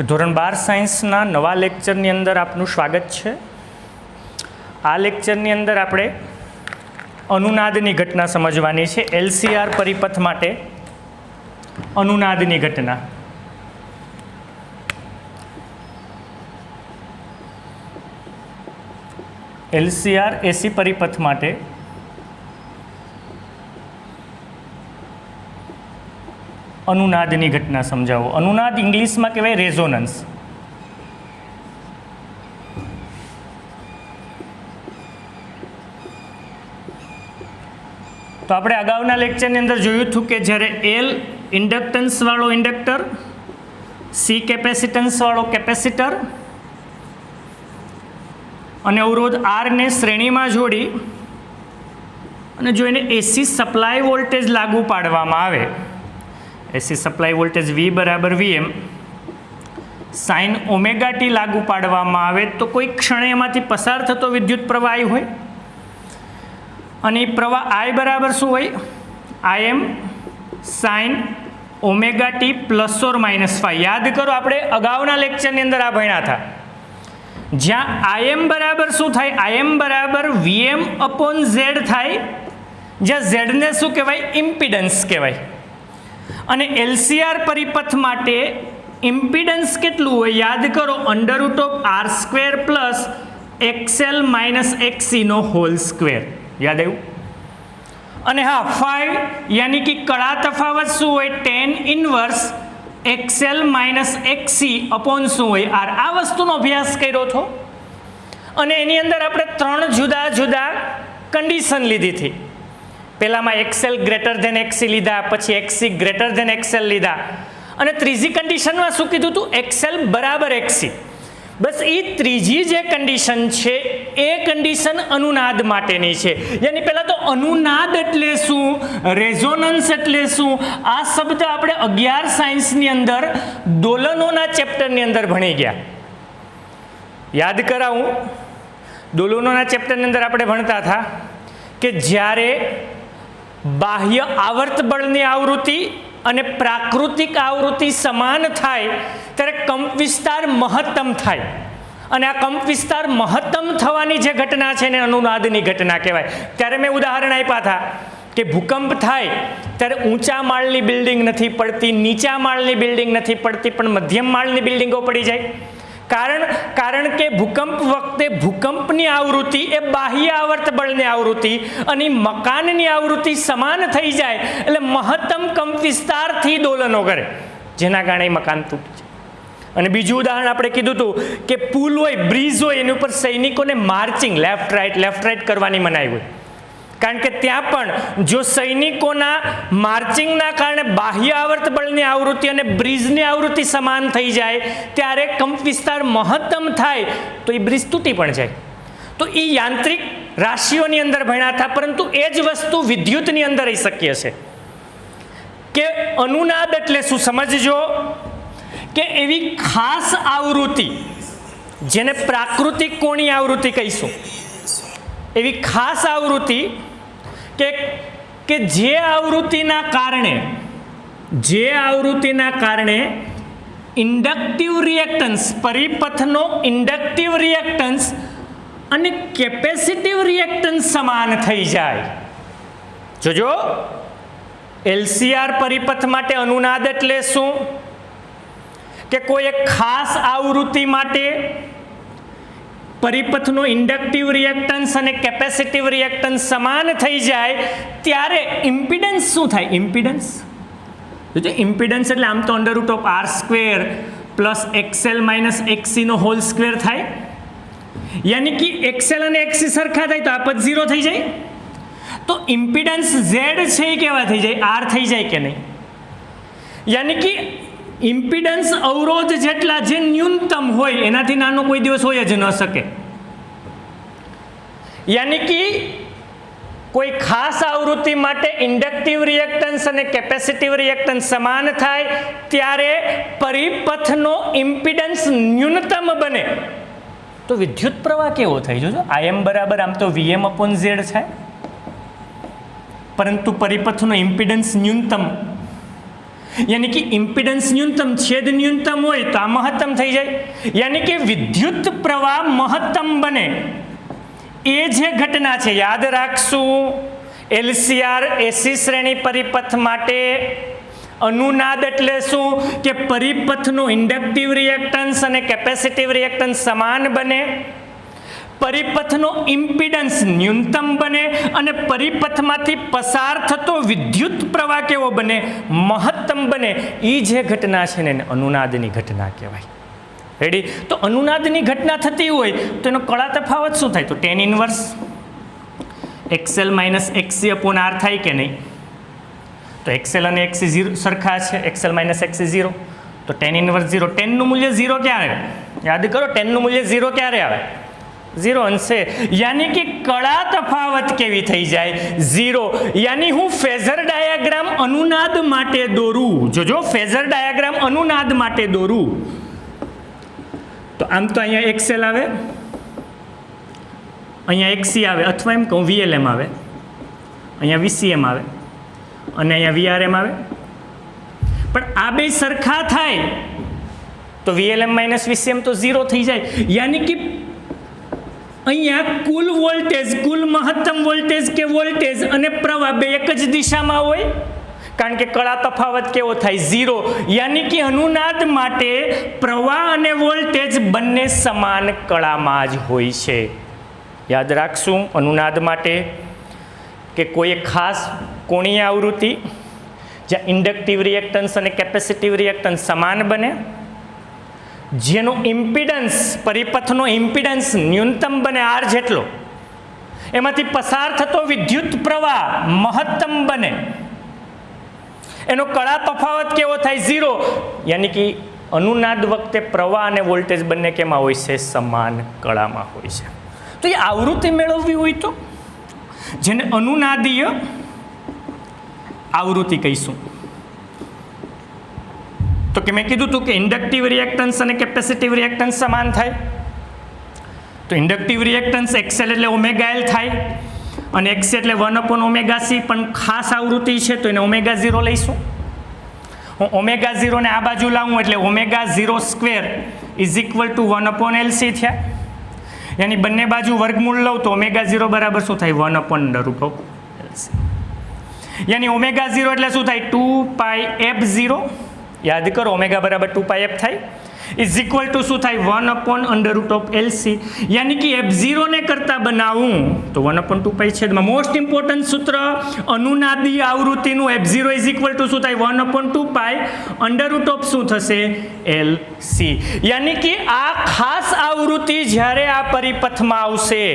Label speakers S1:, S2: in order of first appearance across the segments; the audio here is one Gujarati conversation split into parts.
S1: ધોરણ 12 સાયન્સના નવા લેક્ચરની અંદર આપનું સ્વાગત છે. આ લેક્ચરની અંદર આપણે અનુનાદની ઘટના સમજવાની છે. LCR પરિપથ માટે અનુનાદની ઘટના. LCR AC પરિપથ માટે અનુનાદની ઘટના સમજાવો. અનુનાદ ઇંગ્લિશમાં કહેવાય રેઝોનન્સ. તો આપણે અગાઉના લેક્ચરની અંદર જોયું હતું કે જ્યારે L ઇન્ડક્ટન્સ વાળો ઇન્ડક્ટર, C કેપેસિટન્સ વાળો કેપેસિટર અને અવરોધ R ને શ્રેણીમાં જોડી અને જો એને AC સપ્લાય વોલ્ટેજ લાગુ પાડવામાં આવે, AC સપ્લાય વોલ્ટેજ V બરાબર VM સાઇન ઓમેગા ટી લાગુ પાડવામાં આવે તો કોઈ ક્ષણે એમાંથી પસાર થતો વિદ્યુત પ્રવાહ I હોય અને એ પ્રવાહ I બરાબર શું હોય? IM sine omega t plus or minus phi. યાદ કરો, આપણે અગાઉના લેક્ચરની અંદર આ ભણ્યા હતા. જ્યાં IM બરાબર શું થાય? IM બરાબર VM અપોન Z થાય, જ્યાં Z ને શું કહેવાય? ઇમ્પિડન્સ કહેવાય. અને LCR પરિપથ માટે ઇમ્પિડન્સ કેટલું હોય? યાદ કરો, √R² plus XL minus XC નો હોલ સ્ક્વેર. યાદ આવ્યું? અને હા, ફાઈ યાની કે કળા તફાવત શું હોય? tan inverse XL minus XC upon શું હોય? R. આ વસ્તુનો અભ્યાસ કર્યો હતો અને એની અંદર આપણે 3 જુદા જુદા કન્ડિશન લીધી હતી. પહેલામાં XL ગ્રેટર ધેન XC લીધા, પછી XC ગ્રેટર ધેન XL લીધા અને ત્રીજી કન્ડિશનમાં શું કીધું હતું? XL બરાબર XC. બસ એ ત્રીજી જે કન્ડિશન છે એ કન્ડિશન અનુનાદ માટેની છે. યાની પહેલાં તો અનુનાદ એટલે શું, રેઝોનન્સ એટલે શું, આ શબ્દ આપણે 11 સાયન્સની અંદર દોલનોના ચેપ્ટરની અંદર ભણી ગયા. યાદ કરાવું, દોલનોના ચેપ્ટરની અંદર આપણે ભણતા હતા કે જ્યારે બાહ્ય આવર્ત બળની આવૃત્તિ અને પ્રાકૃતિક આવૃત્તિ સમાન થાય ત્યારે કંપ વિસ્તાર મહત્તમ થાય અને આ કંપ વિસ્તાર મહત્તમ થવાની જે ઘટના છે ને અનુનાદની ઘટના કહેવાય. ત્યારે મેં ઉદાહરણ આપ્યા હતા કે ભૂકંપ થાય ત્યારે ઊંચા માળની બિલ્ડિંગ નથી પડતી, નીચા માળની બિલ્ડિંગ નથી પડતી, પણ મધ્યમ માળની બિલ્ડિંગો પડી જાય. કારણ કે ભૂકંપ વખતે ભૂકંપની આવૃત્તિ એ બાહ્ય આવર્ત બળની આવૃત્તિ અને મકાનની આવૃત્તિ સમાન થઈ જાય એટલે મહત્તમ કંપ વિસ્તારથી દોલનો કરે, જેના કારણે મકાન તૂટી જાય. અને બીજું ઉદાહરણ આપણે કીધું હતું કે પુલ હોય, બ્રિજ હોય, એની ઉપર સૈનિકોને માર્ચિંગ લેફ્ટ રાઈટ કરવાની મનાઈ હોય. કારણ કે ત્યાં પણ જો સૈનિકોના માર્ચિંગના કારણે બાહ્ય આવર્ત બળની આવૃત્તિ અને બ્રિજની આવૃત્તિ સમાન થઈ જાય ત્યારે કંપ વિસ્તાર મહત્તમ થાય તો એ બ્રિજ તૂટી પણ જાય. તો એ યાંત્રિક રાશિઓની અંદર ભણ્યા હતા, પરંતુ એ જ વસ્તુ વિદ્યુતની અંદર રહી શક્ય છે. કે અનુનાદ એટલે શું સમજજો, કે એવી ખાસ આવૃત્તિ જેને પ્રાકૃતિક કોણીય આવૃત્તિ કહીશું, એવી ખાસ આવૃત્તિ કે જે આવૃત્તિના કારણે ઇન્ડક્ટિવ રિએક્ટન્સ, પરિપથનો ઇન્ડક્ટિવ રિએક્ટન્સ અને કેપેસિટિવ રિએક્ટન્સ સમાન થઈ જાય. જોજો, LCR પરિપથ માટે અનુનાદ એટલે શું કે કોઈ એક ખાસ આવૃત્તિ માટે પરિપથનો ઇન્ડક્ટિવ રિએક્ટન્સ અને કેપેસિટિવ રિએક્ટન્સ સમાન થઈ જાય ત્યારે ઇમ્પિડન્સ શું થાય? ઇમ્પિડન્સ એટલે આમ તો √R² plus XL minus XC નો હોલ સ્ક્વેર થાય. યાની કે XL અને XC સરખા થાય તો આ પદ 0 થઈ જાય. તો ઇમ્પિડન્સ Z છે એ કેવા થઈ જાય? R થઈ જાય કે નહીં? યાની કે ઇમ્પિડન્સ અવરોધ જેટલા જે ન્યૂનતમ હોય એનાથી નાનો કોઈ દિવસ હોય જ ન શકે. યાની કે કોઈ ખાસ આવૃત્તિ માટે ઇન્ડક્ટિવ રિએક્ટન્સ અને કેપેસિટિવ રિએક્ટન્સ સમાન થાય ત્યારે પરિપથનો ઇમ્પિડન્સ ન્યૂનતમ બને તો વિદ્યુત પ્રવાહ કેવો થાય? જોજો, IM બરાબર આમ તો VM અપોન Z થાય, પરંતુ પરિપથનો ઇમ્પિડન્સ ન્યૂનતમ यानी कि इम्पीडेंस न्यूनतम छेद न्यूनतम हो तो आ महत्तम थी जाए, यानी कि विद्युत प्रवाह महत्तम बने ए जे घटना है। याद राखशू LCR एसी श्रेणी परिपथ माटे अनुनाद एटले शू के परिपथनो इंडक्टिव रिएक्टन्स अने केपेसिटिव रिएक्टन्स समान बने, परिपथनो इम्पीडन्स न्यूनतम बने अने परिपथमांथी पसार थतो विद्युत प्रवाह केवो बने, महत्तम बने। ई जे घटना छे ने अनुनादनी घटना कहेवाय। रेडी? तो अनुनादनी घटना थती होय तो एनो कड़ा तफावत शुं थाय? तो tan inverse XL minus XC upon R थाय के नहीं? तो XL અને XC सरखा है, XL माइनस XC 0, तो tan इनवर्स 0। tan નું મૂલ્ય 0 ક્યારે? યાદ કરો, tan નું મૂલ્ય 0 ક્યારે આવે? 0 અંશે, यानी कि कड़ा तफावत केवी थई जाए? 0। यानी हूँ फेजर डायाग्राम अनुनाद माटे दोरू, जो फेजर डायाग्राम अनुनाद माटे दोरू तो आम तो अहींया XL आवे, अहींया XC आवे, अथवा एम कहूँ VLM आवे, अहींया VCM आवे અને અહીંયા VRM આવે, પણ આ બે સરખા થાય તો VLM માઇનસ VCM તો 0 થઈ જાય। यानी कि અહીંયા કુલ વોલ્ટેજ, કુલ મહત્તમ વોલ્ટેજ કે વોલ્ટેજ અને પ્રવાહ બે એક જ દિશામાં હોય, કારણ કે કળા તફાવત કેવો થાય? 0। यानी कि अनुनाद માટે પ્રવાહ અને વોલ્ટેજ બંને સમાન કળામાં જ હોય છે। યાદ રાખશું अनुनाद માટે કે કોઈ ખાસ કોણીય આવૃત્તિ જ્યાં ઇન્ડક્ટિવ રિએક્ટન્સ અને કેપેસિટિવ રિએક્ટન્સ સમાન બને, જેનો ઇમ્પિડન્સ, પરિપથનો ઇમ્પિડન્સ ન્યૂનતમ બને R જેટલો, એમાંથી પસાર થતો વિદ્યુત પ્રવાહ મહત્તમ બને, એનો કળા તફાવત કેવો થાય? 0। यानी कि अनुनाद वखते प्रवाह અને વોલ્ટેજ બંને કેમાં હોય છે? સમાન કળામાં હોય છે। તો એ આવૃત્તિ મેળવવી હોય તો જેને अनुनादीय आवृत्ति कहीशू। तो कि मैं कीधुं तुं कि इंडक्टिव रिएक्टन्स और केपेसिटिव रिएक्टन्स समान थाय, तो इंडक्टिव रिएक्टन्स XL एटले ω_L थाय अने XC एटले 1/ωc, पण खास आवृत्ति है तो एने ω0 लईशुं। हूँ ω0 ने आ बाजू लावुं एटले ω02 = 1/LC थया, यानी बंने बाजू वर्गमूल लઉં तो ω0 बराबर शू थाय? 1/√LC। यानी ω0 एटले शू थाय? 2πf0। याद करो ω बराबर 2πf थाय = शू थाय? 1/√LC। यानी कि f0 ने करता बनावूं तो 1/2π छेदमां मोस्ट इम्पोर्टન્ટ सूत्र अनुनादी आवृत्तिनुं f0 = शू थाय? 1/2π √ शू थशे? LC। यानी कि आ खास आवृत्ति ज्यारे आ परिपथमां आवशे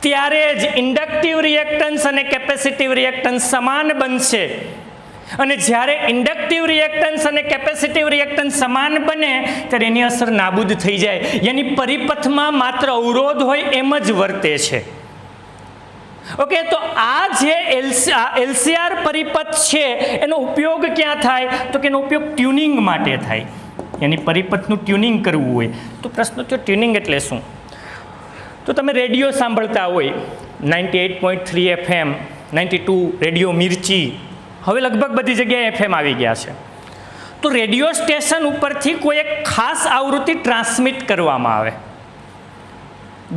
S1: त्यारे ज इंडक्टिव रिएक्टन्स अने केपेसिटिव रिएक्टन्स समान बनशे, અને જ્યારે ઇન્ડક્ટિવ રિએક્ટન્સ અને કેપેસિટિવ રિએક્ટન્સ સમાન બને ત્યારે એની અસર નાબૂદ થઈ જાય, યાની પરિપથમાં માત્ર અવરોધ હોય એમ જ વર્તે છે। ઓકે, તો આ જે LCR પરિપથ છે એનો ઉપયોગ ક્યાં થાય? તો કે એનો ઉપયોગ ટ્યુનિંગ માટે થાય, યાની પરિપથનું ટ્યુનિંગ કરવું હોય તો પ્રશ્ન થયો ટ્યુનિંગ એટલે શું? તો તમે રેડિયો સાંભળતા હોય 98.3 FM, 92 રેડિયો મિર્ચી, હવે લગભગ બધી જગ્યાએ FM આવી ગયા છે। તો રેડિયો સ્ટેશન ઉપરથી કોઈ એક ખાસ આવૃત્તિ ટ્રાન્સમિટ કરવામાં આવે,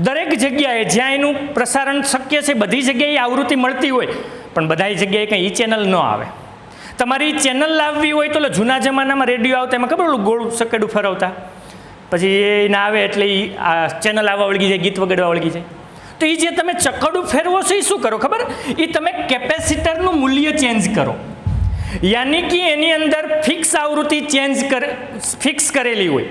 S1: દરેક જગ્યાએ જ્યાં એનું પ્રસારણ શક્ય છે બધી જગ્યાએ આવૃત્તિ મળતી હોય, પણ બધા જગ્યાએ કંઈ ચેનલ ન આવે। તમારી ચેનલ લાવવી હોય તો જૂના જમાનામાં રેડિયો આવતા એમાં ખબર ગોળ સકેડું ફરવતા, પછી એ ના આવે એટલે આ ચેનલ આવવા વળગી જાય, ગીત વગાડવા વળગી જાય। તો એ જે તમે ચકડું ફેરવો છો એ શું કરો ખબર? એ તમે કેપેસિટરનું મૂલ્ય ચેન્જ કરો, यानी कि एनी अंदर फिक्स आवृत्ति फिक्स करेली होय।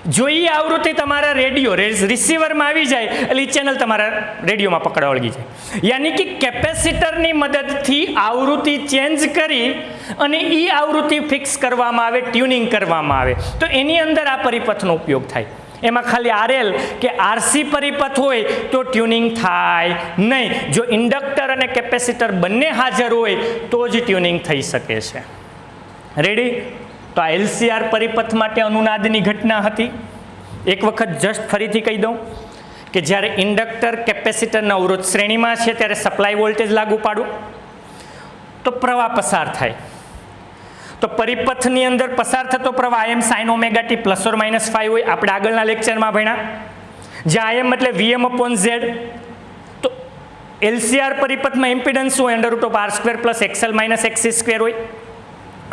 S1: जो ये आवृत्ति तमारा रेडियो रिसीवर में आवी जाए एटले चेनल तमारा रेडियो में पकड़वा वळगी जाए, यानी कि केपेसिटर नी मदद थी आवृत्ति चेन्ज करी अने ई आवृत्ति फिक्स करवामां आवे, ट्यूनिंग करवामां आवे। तो एनी अंदर आ परिपथनो उपयोग थाय। एमां खाली RL के RC परिपथ होय तो ट्यूनिंग थाय नहीं, जो इंडक्टर अने केपेसिटर बंने हाजर होय तो ज ट्यूनिंग थई शके छे। रेडी? तो आ LCR परिपथ माटे अनुनादनी घटना हती। एक वखत जस्ट फरीथी कही दऊं कि ज्यारे इंडक्टर केपेसिटरना अवरोध श्रेणीमां छे त्यारे सप्लाय वोल्टेज लागू पाडो तो प्रवाह पसार थाय, તો પરિપથની અંદર પસાર થતો પ્રવાહ Im sin omega t plus or minus 5 હોય. આપણે આગળના લેક્ચરમાં ભણ્યા, જ્યાં Im એટલે Vm/Z. તો LCR પરિપથમાં ઇમ્પિડન્સ હોય √r² plus XL minus XC² હોય,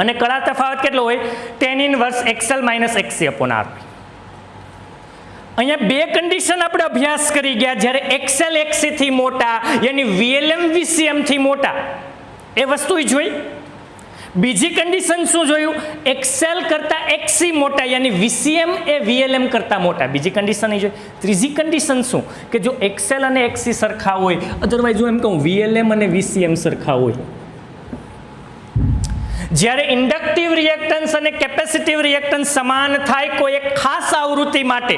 S1: અને કળા તફાવત કેટલો હોય? tan inverse XL minus XC/R. અહીંયા બે કન્ડિશન આપણે અભ્યાસ કરી ગયા. જ્યારે XL XC થી મોટા યાની VLM VCM થી મોટા, એ વસ્તુ જોઈ. બીજી કન્ડિશન શું જોયું? XL કરતા XC મોટા યાની VCM એ VLM કરતા મોટા. બીજી કન્ડિશન જોઈ. ત્રીજી કન્ડિશન શું? કે જો XL અને XC સરખા હોય, અધરવાઇઝ જો એમ કહું VLM અને VCM સરખા હોય. જ્યારે ઇન્ડક્ટિવ રિએક્ટન્સ અને કેપેસિટિવ રિએક્ટન્સ સમાન થાય કોઈ એક ખાસ આવૃત્તિ માટે,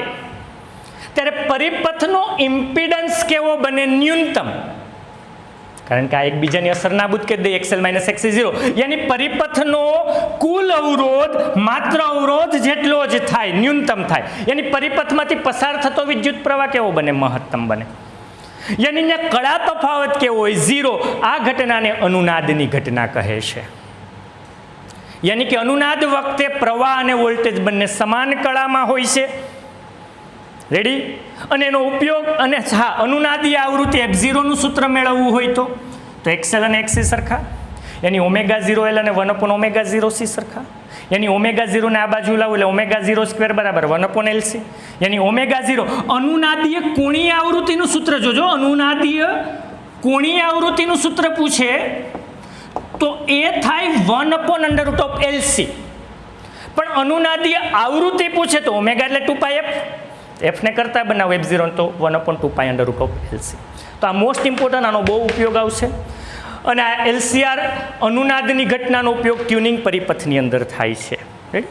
S1: ત્યારે પરિપથનો ઇમ્પિડન્સ કેવો બને? ન્યૂનતમ. કારણ કે આ એકબીજાની અસર નાબૂદ કરી દે. XL માઇનસ XC 0 યાની પરિપથનો કુલ અવરોધ માત્ર અવરોધ જેટલો જ થાય, ન્યૂનતમ થાય. યાની પરિપથમાંથી પસાર થતો વિદ્યુત પ્રવાહ કેવો બને? મહત્તમ બને. યાની અહીંયા કળા તફાવત કેવો હોય? 0. આ ઘટનાને અનુનાદની ઘટના કહે છે. યાની કે અનુનાદ વખતે પ્રવાહ અને વોલ્ટેજ બંને સમાન કળામાં હોય છે. રેડી? અને એનો ઉપયોગ, અને હા, અનુનાદી આવૃત્તિ F0 નું સૂત્ર મેળવવું હોય તો XL અને XC સરખા, યાની ω0L અને 1/ω0C સરખા, યાની ω0 ને આ બાજુ લાવું એટલે ω02 બરાબર 1/LC, યાની ω0 અનુનાદીય કોણીય આવૃત્તિનું સૂત્ર જોજો. અનુનાદીય કોણીય આવૃત્તિનું સૂત્ર પૂછે તો એ થાય 1/√LC. પણ અનુનાદીય આવૃત્તિ પૂછે તો ω એટલે 2πf. F ને કરતા બનાવો F0 તો 1/2π√LC. તો આ મોસ્ટ ઇમ્પોર્ટન્ટ, આનો બહુ ઉપયોગ આવશે. અને આ LCR અનુનાદની ઘટનાનો ઉપયોગ ટ્યુનિંગ પરિપથની અંદર થાય છે. રાઈટ?